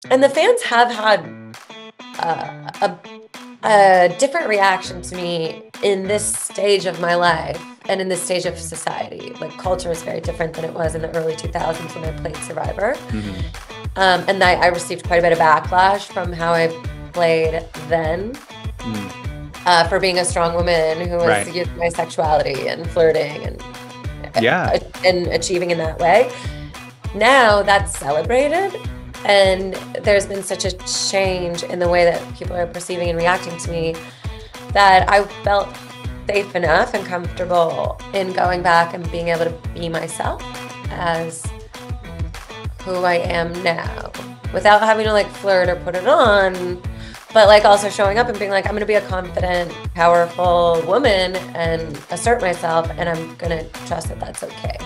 And the fans have had a different reaction to me in this stage of my life and in this stage of society. Like culture is very different than it was in the early 2000s when I played Survivor. Mhm. And I received quite a bit of backlash from how I played then for being a strong woman who was Right. using my sexuality and flirting Yeah. and achieving in that way. Now that's celebrated. And there's been such a change in the way that people are perceiving and reacting to me that I felt safe enough and comfortable in going back and being able to be myself as who I am now without having to like flirt or put it on, but like also showing up and being like, I'm going to be a confident, powerful woman and assert myself, and I'm going to trust that that's okay.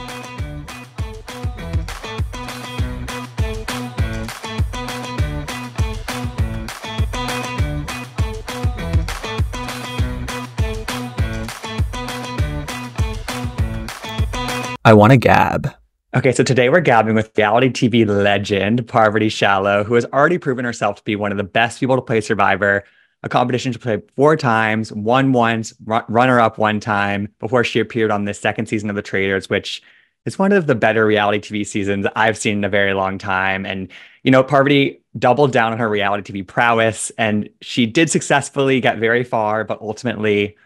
I want to gab. Okay, so today we're gabbing with reality TV legend Parvati Shallow, who has already proven herself to be one of the best people to play Survivor, a competition she played 4 times, won once, runner-up 1 time before she appeared on this second season of The Traitors, which is one of the better reality TV seasons I've seen in a very long time. And, Parvati doubled down on her reality TV prowess, and she did successfully get very far, but ultimately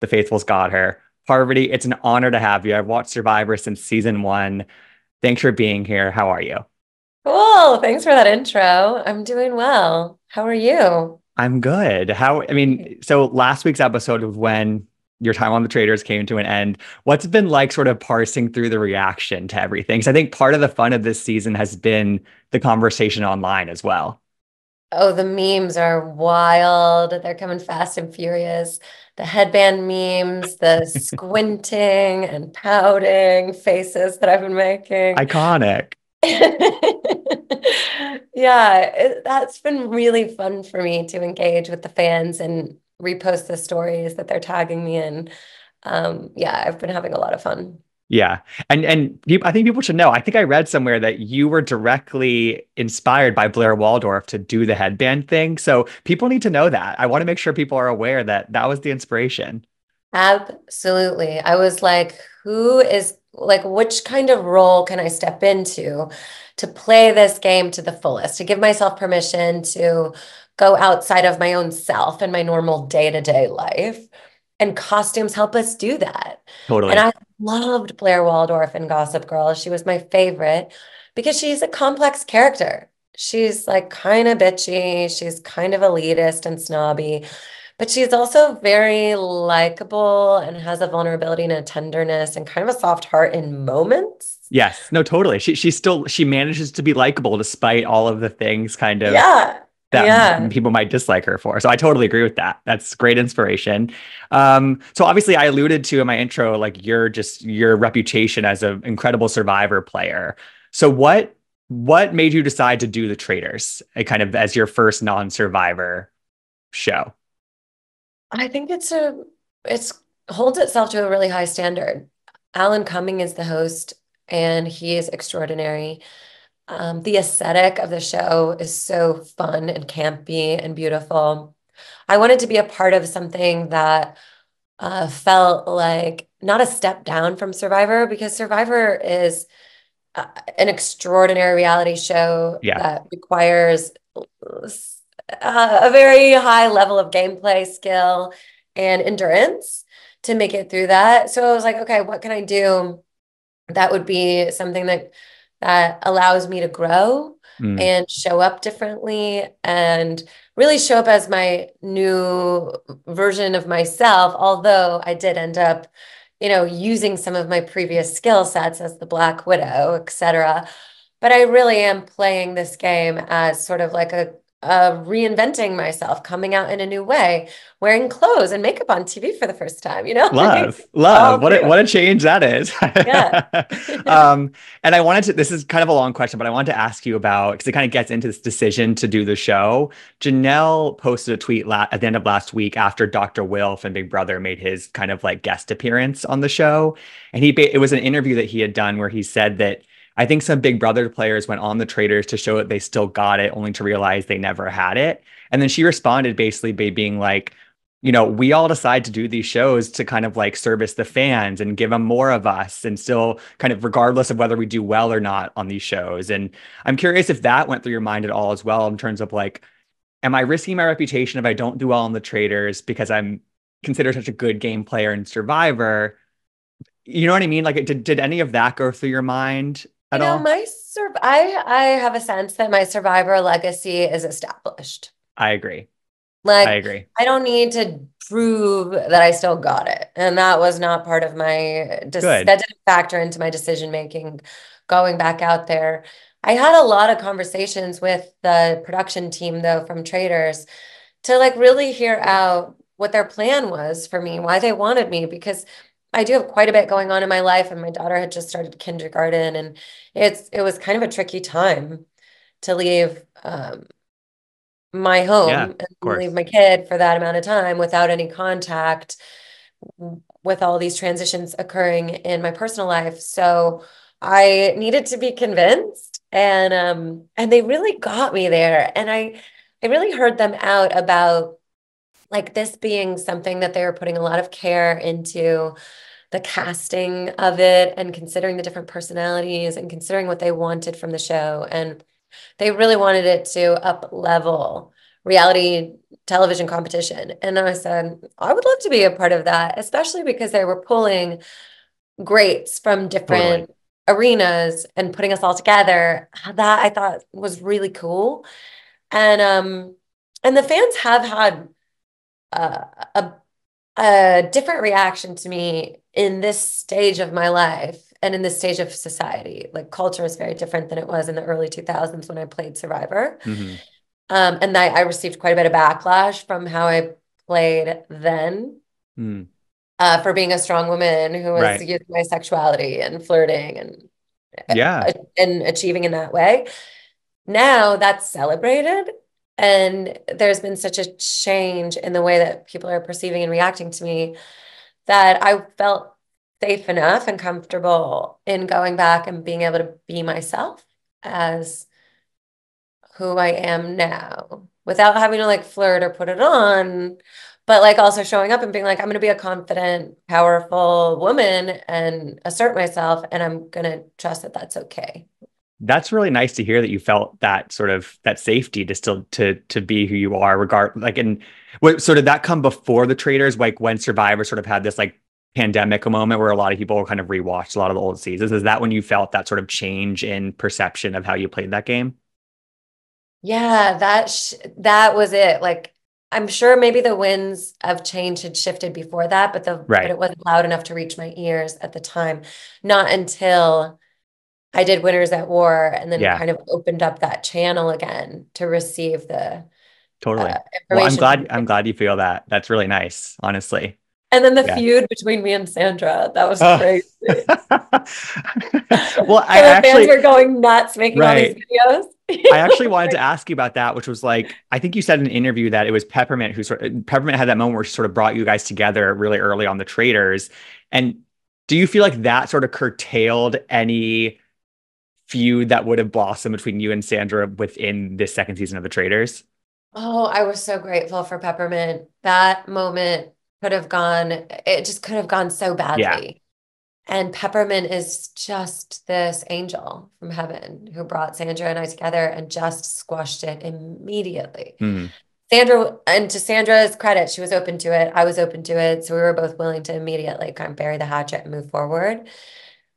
the faithfuls got her. Parvati, it's an honor to have you. I've watched Survivor since season 1. Thanks for being here. How are you? Cool. Thanks for that intro. I'm doing well. How are you? I'm good. So last week's episode was when your time on the Traders came to an end. What's it been like sort of parsing through the reaction to everything? Because I think part of the fun of this season has been the conversation online as well. Oh, the memes are wild. They're coming fast and furious. The headband memes, the squinting and pouting faces that I've been making. Iconic. Yeah, that's been really fun for me to engage with the fans and repost the stories that they're tagging me in. Yeah, I've been having a lot of fun. Yeah. I think people should know. I think I read somewhere that you were directly inspired by Blair Waldorf to do the headband thing. So people need to know that. I want to make sure people are aware that that was the inspiration. Absolutely. I was like, who is like, which kind of role can I step into to play this game to the fullest, to give myself permission to go outside of my own self and my normal day-to-day life? And costumes help us do that. And Totally. I loved Blair Waldorf in Gossip Girl. She was my favorite because she's a complex character. She's like kind of bitchy. She's kind of elitist and snobby, but she's also very likable and has a vulnerability and a tenderness and kind of a soft heart in moments. Yes. No, totally. She manages to be likable despite all of the things kind of Yeah. that Yeah. people might dislike her for. So I totally agree with that. That's great inspiration. So obviously I alluded to in my intro, like your reputation as an incredible Survivor player. So what made you decide to do the Traitors kind of as your first non-Survivor show? I think it's holds itself to a really high standard. Alan Cumming is the host and he is extraordinary. The aesthetic of the show is so fun and campy and beautiful. I wanted to be a part of something that felt like not a step down from Survivor, because Survivor is an extraordinary reality show Yeah. that requires a very high level of gameplay skill and endurance to make it through that. So I was like, okay, what can I do that would be something that allows me to grow Mm. and show up differently and really show up as my new version of myself, although I did end up, using some of my previous skill sets as the Black Widow, etc. But I really am playing this game as sort of like a reinventing myself, coming out in a new way, wearing clothes and makeup on TV for the first time, Love, love. all What through. a change that is. Yeah. And I wanted to, this is kind of a long question, but I wanted to ask you about, because it kind of gets into this decision to do the show. Janelle posted a tweet at the end of last week after Dr. Wilf and Big Brother made his kind of like guest appearance on the show. And it was an interview that he had done where he said that I think some Big Brother players went on the Traitors to show that they still got it, only to realize they never had it. And then she responded basically by being like, we all decide to do these shows to kind of like service the fans and give them more of us, and still kind of regardless of whether we do well or not on these shows. And I'm curious if that went through your mind at all as well, in terms of like, am I risking my reputation if I don't do well on the Traitors because I'm considered such a good game player in Survivor? You know what I mean? Like, did any of that go through your mind You at know, all? I have a sense that my Survivor legacy is established. I agree. I Like, agree. I don't need to prove that I still got it. And that was not part of Good. that didn't factor into my decision making going back out there. I had a lot of conversations with the production team, though, from Traitors to like really hear out what their plan was for me, why they wanted me, because I do have quite a bit going on in my life, and my daughter had just started kindergarten, and it was kind of a tricky time to leave my Yeah, home of and leave course. my kid for that amount of time without any contact, with all these transitions occurring in my personal life. So I needed to be convinced, and they really got me there. And I really heard them out about like this being something that they were putting a lot of care into the casting of it, and considering the different personalities and considering what they wanted from the show. And they really wanted it to up level reality television competition. And I said, I would love to be a part of that, especially because they were pulling greats from Totally. different arenas and putting us all together. That I thought was really cool. And the fans have had uh, a a different reaction to me in this stage of my life and in this stage of society. Like, culture is very different than it was in the early 2000s when I played Survivor. Hmm. And I received quite a bit of backlash from how I played then, Mm. for being a strong woman who was Right. using my sexuality and flirting Yeah. and achieving in that way. Now that's celebrated. And there's been such a change in the way that people are perceiving and reacting to me, that I felt safe enough and comfortable in going back and being able to be myself as who I am now without having to like flirt or put it on, but like also showing up and being like, I'm going to be a confident, powerful woman and assert myself. And I'm going to trust that that's okay. That's really nice to hear that you felt that sort of that safety to still to be who you are, regard like. And what, so did that come before the Traitors, like when Survivor sort of had this like pandemic moment where a lot of people kind of rewatched a lot of the old seasons? Is that when you felt that sort of change in perception of how you played that game? Yeah, that was it. Like, I'm sure maybe the winds of change had shifted before that, but Right. it wasn't loud enough to reach my ears at the time. Not until I did Winners at War and then Yeah, kind of opened up that channel again to receive the totally. Well, I'm information from glad the I'm glad you feel that. That's really nice, honestly. and then the Yeah. feud between me and Sandra. That was Uh, crazy. well, I And the fans actually, were going nuts making all these right. videos. I actually wanted to ask you about that, which was like, I think you said in an interview that it was Peppermint Peppermint had that moment where she sort of brought you guys together really early on the Traitors. And do you feel like that sort of curtailed any feud that would have blossomed between you and Sandra within this second season of the Traitors? Oh, I was so grateful for Peppermint. That moment it just could have gone so Yeah. badly. And Peppermint is just this angel from heaven who brought Sandra and I together and just squashed it immediately. Hmm. And to Sandra's credit, she was open to it. I was open to it. So we were both willing to immediately kind of bury the hatchet and move forward.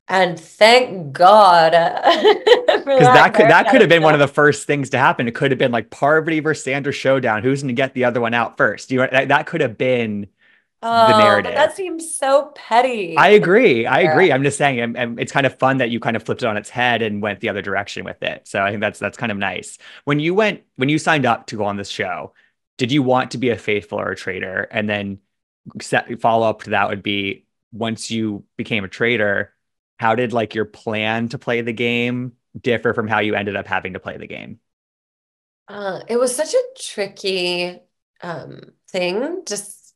And thank God for Because that very that could have been one of pedestal. the first things to happen. It could have been like Parvati versus Sandra showdown. Who's going to get the other one out first? That could have been the Oh, but narrative. that seems so petty I in this agree. I era. agree. I'm just saying, and it's kind of fun that you kind of flipped it on its head and went the other direction with it. So I think that's kind of nice. When you signed up to go on this show, did you want to be a faithful or a traitor? And then follow up to that would be, once you became a traitor, how did like your plan to play the game differ from how you ended up having to play the game? It was such a tricky thing. Just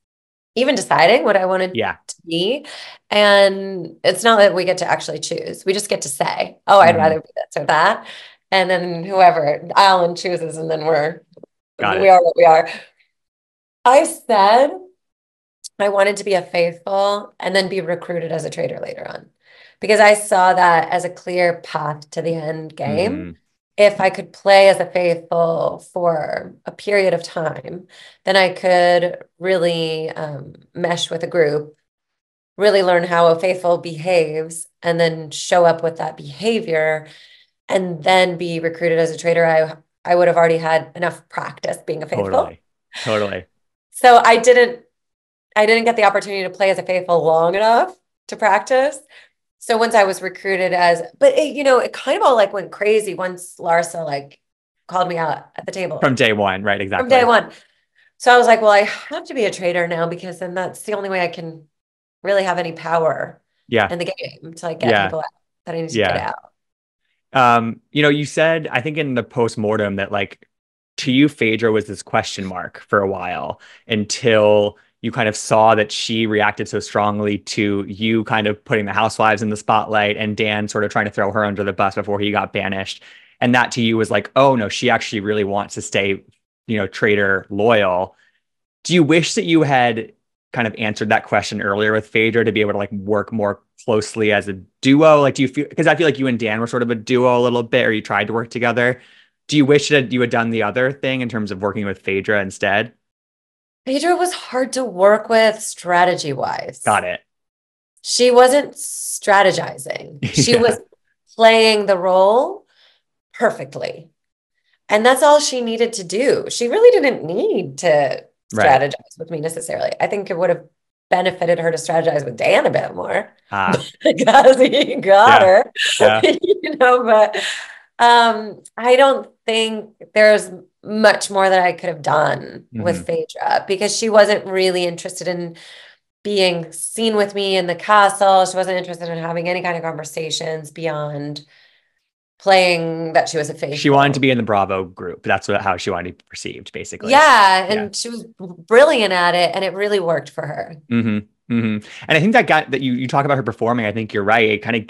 even deciding what I wanted Yeah. to be. And it's not that we get to actually choose. We just get to say, oh, I'd Mm-hmm. rather be this or that. And then whoever Alan chooses, and then Got we it. are what we are. I said I wanted to be a faithful and then be recruited as a traitor later on because I saw that as a clear path to the end game. Mm, If I could play as a faithful for a period of time, then I could really mesh with a group, really learn how a faithful behaves, and then show up with that behavior and then be recruited as a traitor. I would have already had enough practice being a faithful. totally. Totally. So I didn't get the opportunity to play as a faithful long enough to practice. So once I was recruited as, but it kind of all like went crazy once Larsa like called me out at the From table day one, right? from day Exactly. one. So I was like, well, I have to be a traitor now because then that's the only way I can really have any power Yeah. in the game to like get Yeah. people out that I need to get Yeah. out. You said, I think in the post-mortem that like to you, Phaedra was this question mark for a while until you kind of saw that she reacted so strongly to you kind of putting the housewives in the spotlight and Dan sort of trying to throw her under the bus before he got banished. And that to you was like, oh no, she actually really wants to stay, traitor loyal. Do you wish that you had kind of answered that question earlier with Phaedra to be able to like work more closely as a duo? Like, do you feel, because I feel like you and Dan were sort of a duo a little bit, or you tried to work together. Do you wish that you had done the other thing in terms of working with Phaedra instead? Phaedra was hard to work with strategy wise. Got it. She wasn't strategizing. She Yeah. was playing the role perfectly. And that's all she needed to do. She really didn't need to Right. strategize with me necessarily. I think it would have benefited her to strategize with Dan a bit more Ah, because he got yeah. her, Yeah. but I don't think there's much more that I could have done Hmm. with Phaedra because she wasn't really interested in being seen with me in the castle. She wasn't interested in having any kind of conversations beyond playing that she was a She wanted to faithful. be in the Bravo group. That's how she wanted to be perceived, basically. Yeah, Yeah. and she was brilliant at it, and it really worked for her. Hmm. Hmm. And I think that you talk about her performing, I think you're right. It kind of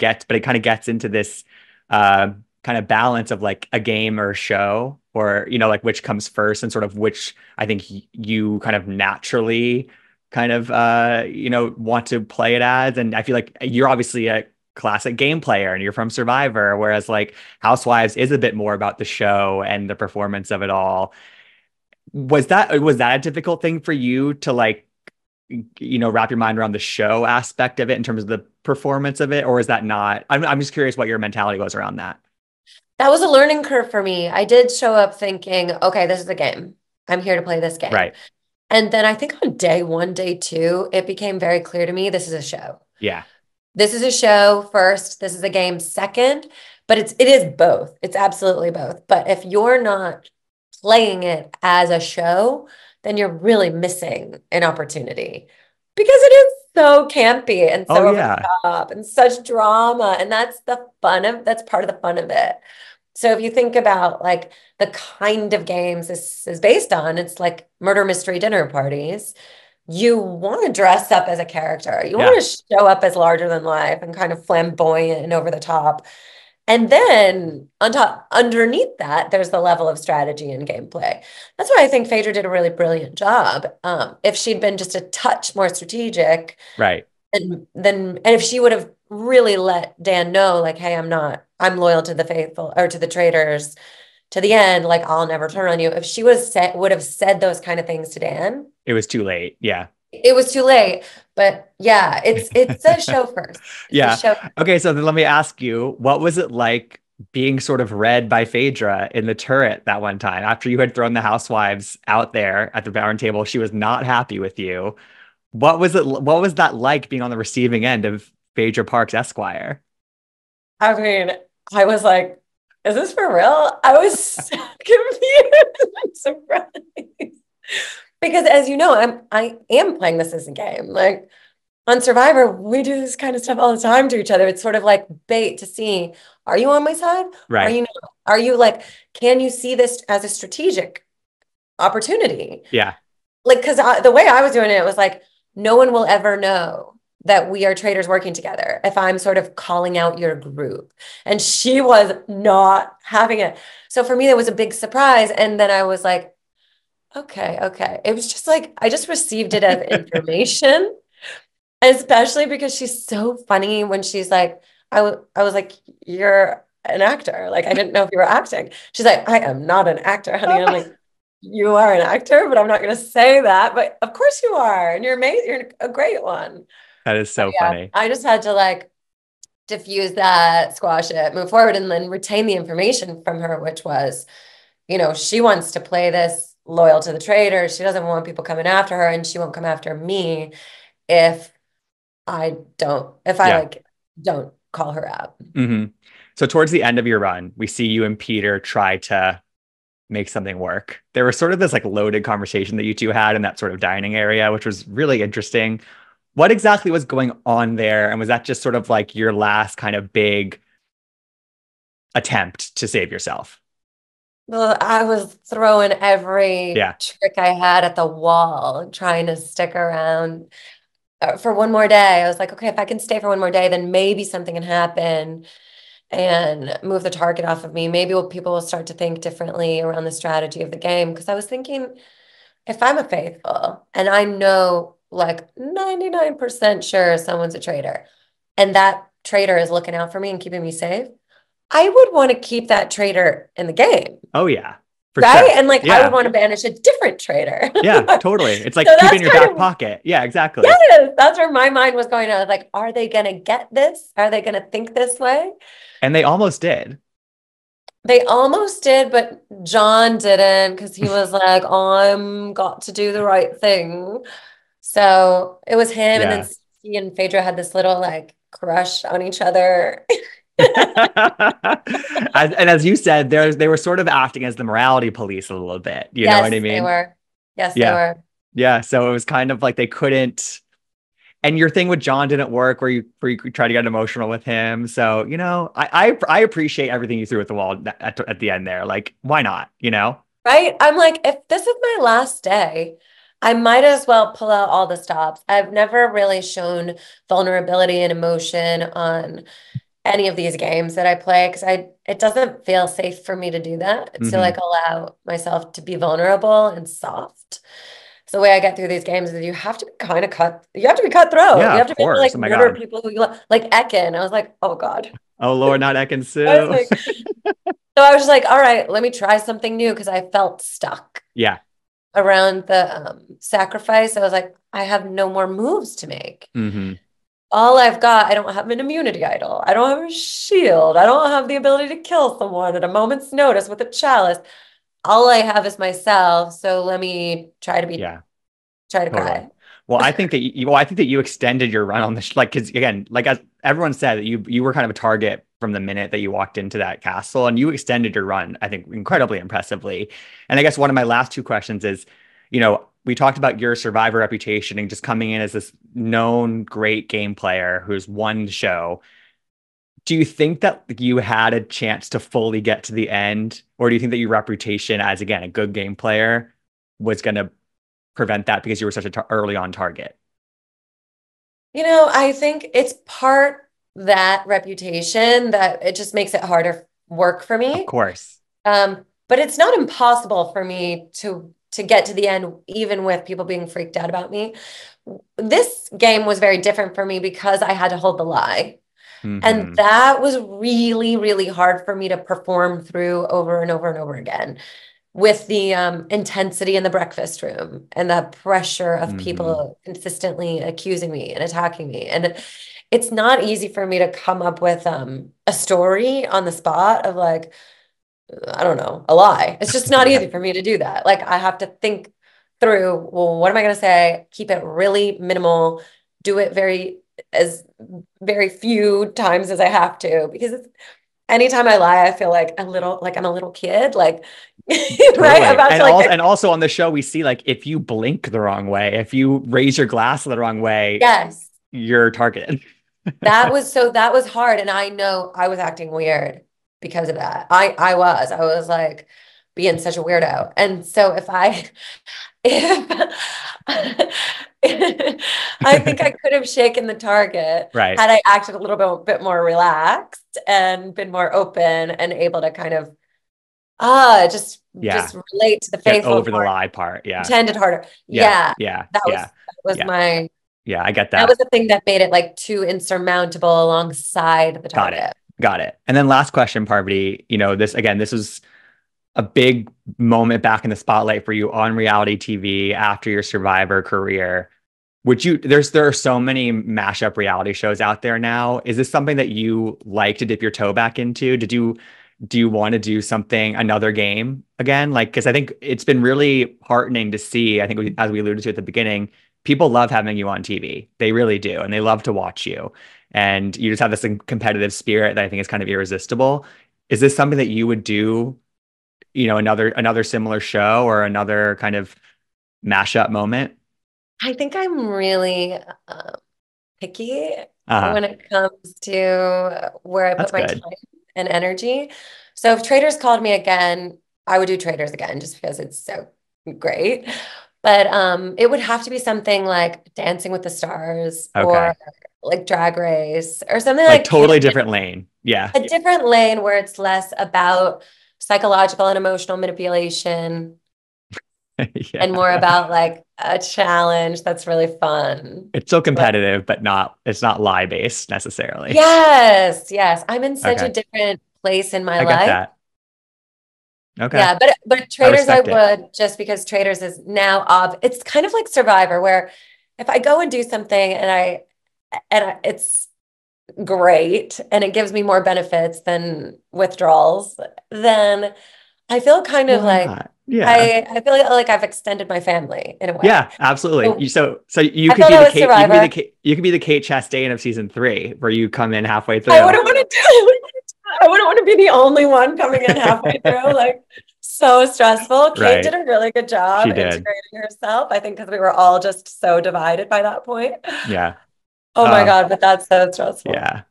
gets into this kind of balance of like a game or a show, or like which comes first and sort of which I think you kind of naturally kind of want to play it as. And I feel like you're obviously a classic game player and you're from Survivor, whereas like Housewives is a bit more about the show and the performance of it all. Was that a difficult thing for you to like wrap your mind around the show aspect of it in terms of the performance of it, or is that not? I'm just curious what your mentality was around that. That was a learning curve for me. I did show up thinking, okay, this is a game. I'm here to play this game. Right. And then I think on day one, day two, it became very clear to me this is a show. Yeah. This is a show first, this is a game second, but it is both. It's absolutely both. But if you're not playing it as a show, then you're really missing an opportunity because it is so campy and Oh so over the yeah. top and such drama. And that's part of the fun of it. So if you think about like the kind of games this is based on, it's like murder mystery dinner parties. You want to dress up as a character. You Yeah. want to show up as larger than life and kind of flamboyant and over the top. And then on top, underneath that, there's the level of strategy and gameplay. That's why I think Phaedra did a really brilliant job. If she'd been just a touch more strategic, Right. and if she would have really let Dan know, like, hey, I'm loyal to the faithful or to the traitors to the end, like I'll never turn on you. If she would have said those kind of things to Dan, It was too late. Yeah. it was too late. But yeah, it's a show first. It's a Yeah. show. Okay. So then let me ask you, what was it like being sort of read by Phaedra in the turret that one time after you had thrown the housewives out there at the round table? She was not happy with you. What was it? What was that like being on the receiving end of Phaedra Parks Esquire? I mean, I was like, is this for real? I was so confused and surprised. Because as you know, I am playing this as a game. Like on Survivor, we do this kind of stuff all the time to each other. It's sort of like bait to see, are you on my side? Are Right. you not? Are you like, can you see this as a strategic opportunity? Yeah. Like, because the way I was doing it was like, no one will ever know that we are traitors working together if I'm sort of calling out your group. And she was not having it. So for me, that was a big surprise. And then I was like, okay, okay. It was just like, I just received it as information, especially because she's so funny when she's like, I was like, you're an actor. Like, I didn't know if you were acting. She's like, I am not an actor, honey. And I'm like, you are an actor, but I'm not going to say that. But of course you are. And you're amazing. You're a great one. That is But so yeah, funny. I just had to like diffuse that, squash it, move forward, and then retain the information from her, which was, she wants to play this loyal to the traitors. She doesn't want people coming after her, and she won't come after me if I Yeah. like don't call her out. Hmm. So towards the end of your run, we see you and Peter try to make something work. There was sort of this like loaded conversation that you two had in that sort of dining area, which was really interesting. What exactly was going on there? And was that just sort of like your last kind of big attempt to save yourself? Well, I was throwing every Yeah. trick I had at the wall, trying to stick around for one more day. I was like, okay, if I can stay for one more day, then maybe something can happen and move the target off of me. Maybe people will start to think differently around the strategy of the game. Because I was thinking, if I'm a faithful and I know like 99% sure someone's a traitor and that traitor is looking out for me and keeping me safe, I would want to keep that traitor in the game. Oh yeah, for Right. sure. And like I would Yeah. want to banish a different traitor. Yeah, totally. It's So like keep it that's in your kind back of, pocket. Yeah, exactly. yes, that's where my mind was going. I was like, are they going to get this? Are they going to think this way? And they almost did. They almost did, but John didn't because he was like, I'm got to do the right thing. So it was him, and then Yeah. he and Phaedra had this little like crush on each other. And as you said, they were sort of acting as the morality police a little bit. You know what I Yes, they mean? were. Yes, they Yeah. were. Yeah. So it was kind of like they couldn't. And your thing with John didn't work, where you try to get emotional with him. So I appreciate everything you threw at the wall at the end there. Like, why not? Right? I'm like, if this is my last day, I might as well pull out all the stops. I've never really shown vulnerability and emotion on any of these games that I play because it doesn't feel safe for me to do that, to Hmm. like allow myself to be vulnerable and soft. So the way I get through these games is you have to be cutthroat. Yeah, You of have to be able to course. like Oh my murder God. people who you love. Like Ekin. I was like, oh God. Oh Lord, not I was Ekin-Su. like, so I was just like, all right, let me try something new because I felt stuck Yeah. around the sacrifice. I was like, I have no more moves to make. Hmm. All I've got, I don't have an immunity idol. I don't have a shield. I don't have the ability to kill someone at a moment's notice with a chalice. All I have is myself. So let me Yeah. try to Totally. cry. Well, I think that you extended your run on this, like, because again, like as everyone said, that you were kind of a target from the minute that you walked into that castle, and you extended your run, I think, incredibly impressively. And I guess one of my last two questions is, we talked about your survivor reputation and just coming in as this known great game player who's won the show. Do you think that you had a chance to fully get to the end, or do you think that your reputation as, again, a good game player was going to prevent that because you were such a early on target? I think it's part that reputation that it just makes it harder work for Of me. course. But it's not impossible for me to get to the end, even with people being freaked out about me. This game was very different for me because I had to hold the lie. And Hmm. that was really, really hard for me to perform through over and over and over again with the intensity in the breakfast room and the pressure of Hmm. people consistently accusing me and attacking me. And it's not easy for me to come up with a story on the spot of like, I don't know, a lie. It's just not Yeah. easy for me to do that. Like I have to think through, well, what am I going to say? Keep it really minimal, do it very few times as I have to, because anytime I lie, I feel like I'm a little kid, like right? Totally. About to like, And also on the show, we see like if you blink the wrong way, if you raise your glass the wrong way, yes, you're targeted. that was hard. And I know I was acting weird because of that. I was like, being such a weirdo. And so if I think I could have shaken the target Right. had I acted a little bit more relaxed and been more open and able to kind of just relate to the Get faithful over the part, lie part. Yeah. pretended harder. Yeah. Yeah, Yeah. that Yeah. was Yeah. my Yeah. I get that was that. the thing that made it like too insurmountable alongside the Got it. target. Got it. And then last question, Parvati, this was a big moment back in the spotlight for you on reality TV after your Survivor career. There are so many mashup reality shows out there now. Is this something that you like to dip your toe back into? Do you want to do another game again? Like, because I think it's been really heartening to see, I think as we alluded to at the beginning, people love having you on TV. They really do. And they love to watch you. And you just have this competitive spirit that I think is kind of irresistible. Is this something that you would do, another similar show or another kind of mashup moment? I think I'm really picky Uh-huh. when it comes to where I That's put my good. time and energy. So if Traitors called me again, I would do Traitors again just because it's so great. But it would have to be something like Dancing with the Stars or Okay. like Drag Race or something Like like totally different lane. Yeah. a different lane where it's less about psychological and emotional manipulation and more Yeah. about like a challenge that's really fun. It's still But competitive, but it's not lie based necessarily. yes, yes. I'm in such a Okay. different place in my I get life. that. Okay. Yeah, but I Traitors I respect it. would just because Traitors is now it's kind of like Survivor where if I go and do something it's great and it gives me more benefits than withdrawals, then I feel kind of Why like not? Yeah. I feel like I've extended my family in a way. Yeah, absolutely. So So you I could felt be that the was Kate, you could be the Survivor. Kate, you could be the Kate Chastain of season 3, where you come in halfway I through. wouldn't want to I wouldn't want to be the only one coming in halfway through. Like so stressful. Kate did Right. a really good job She did. integrating herself. I think because we were all just so divided by that point. Yeah. Oh my Uh, God, but that's so stressful. yeah.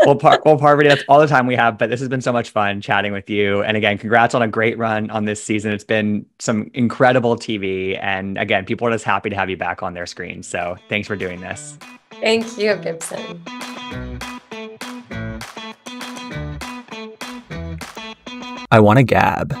Well, Parvati, that's all the time we have, but this has been so much fun chatting with you. And again, congrats on a great run on this season. It's been some incredible TV. And again, people are just happy to have you back on their screens. So thanks for doing this. Thank you, Gibson. I want to gab.